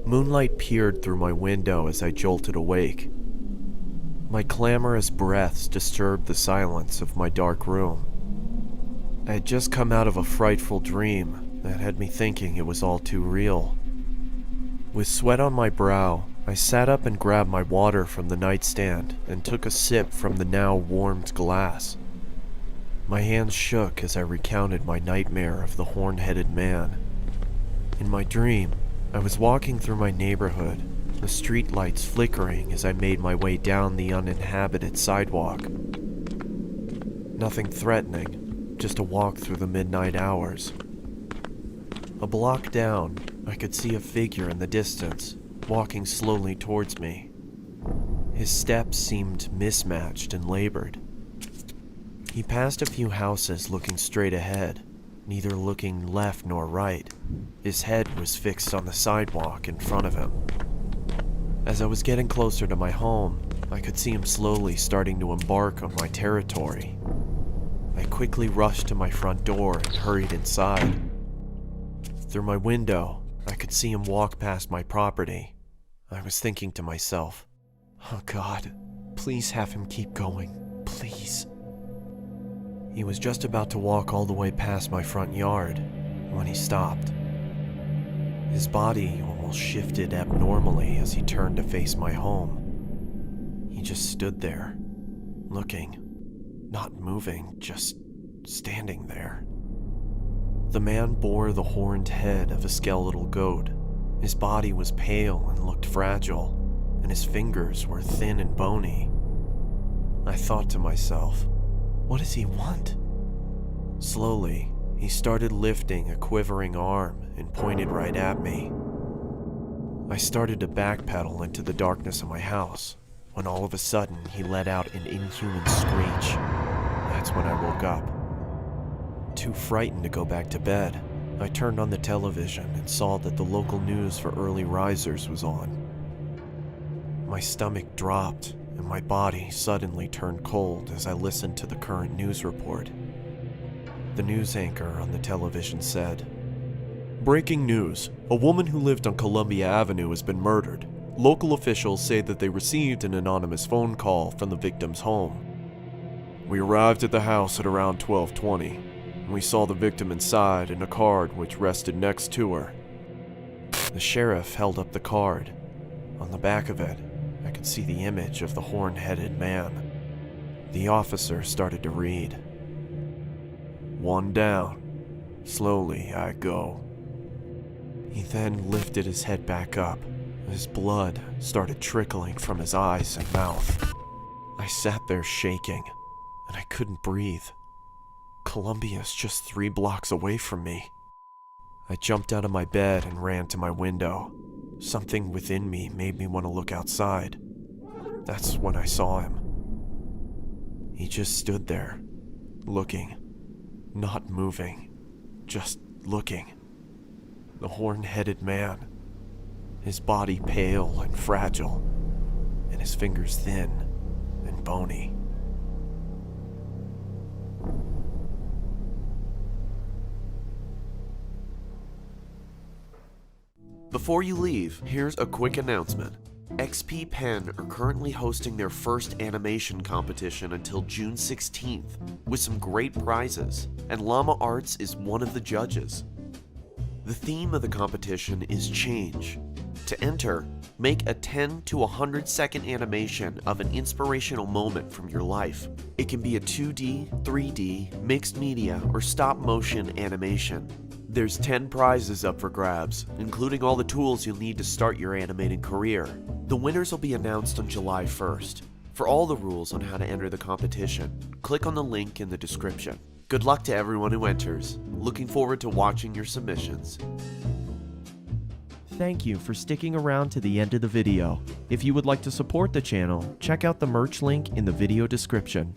Moonlight peered through my window as I jolted awake. My clamorous breaths disturbed the silence of my dark room. I had just come out of a frightful dream that had me thinking it was all too real. With sweat on my brow, I sat up and grabbed my water from the nightstand and took a sip from the now warmed glass. My hands shook as I recounted my nightmare of the horn-headed man. In my dream, I was walking through my neighborhood, the streetlights flickering as I made my way down the uninhabited sidewalk. Nothing threatening, just a walk through the midnight hours. A block down, I could see a figure in the distance, walking slowly towards me. His steps seemed mismatched and labored. He passed a few houses looking straight ahead, neither looking left nor right. His head was fixed on the sidewalk in front of him. As I was getting closer to my home, I could see him slowly starting to embark on my territory. I quickly rushed to my front door and hurried inside. Through my window, I could see him walk past my property. I was thinking to myself, "Oh God, please have him keep going, please." He was just about to walk all the way past my front yard when he stopped. His body almost shifted abnormally as he turned to face my home. He just stood there, looking, not moving, just standing there. The man bore the horned head of a skeletal goat. His body was pale and looked fragile, and his fingers were thin and bony. I thought to myself, what does he want? Slowly, he started lifting a quivering arm and pointed right at me. I started to backpedal into the darkness of my house, when all of a sudden he let out an inhuman screech. That's when I woke up. Too frightened to go back to bed, I turned on the television and saw that the local news for early risers was on. My stomach dropped and my body suddenly turned cold as I listened to the current news report. The news anchor on the television said, "Breaking news. A woman who lived on Columbia Avenue has been murdered. Local officials say that they received an anonymous phone call from the victim's home. We arrived at the house at around 12:20. We saw the victim inside and a card which rested next to her." The sheriff held up the card. On the back of it, I could see the image of the horn-headed man. The officer started to read. "One down. Slowly I go." He then lifted his head back up. His blood started trickling from his eyes and mouth. I sat there shaking, and I couldn't breathe. Columbia's just 3 blocks away from me. I jumped out of my bed and ran to my window. Something within me made me want to look outside. That's when I saw him. He just stood there, looking, not moving, just looking. The horn-headed man, his body pale and fragile, and his fingers thin and bony. Before you leave, here's a quick announcement. XP Pen are currently hosting their first animation competition until June 16th, with some great prizes, and Llama Arts is one of the judges. The theme of the competition is change. To enter, make a 10 to 100 second animation of an inspirational moment from your life. It can be a 2D, 3D, mixed media, or stop motion animation. There's 10 prizes up for grabs, including all the tools you'll need to start your animating career. The winners will be announced on July 1st. For all the rules on how to enter the competition, click on the link in the description. Good luck to everyone who enters. Looking forward to watching your submissions. Thank you for sticking around to the end of the video. If you would like to support the channel, check out the merch link in the video description.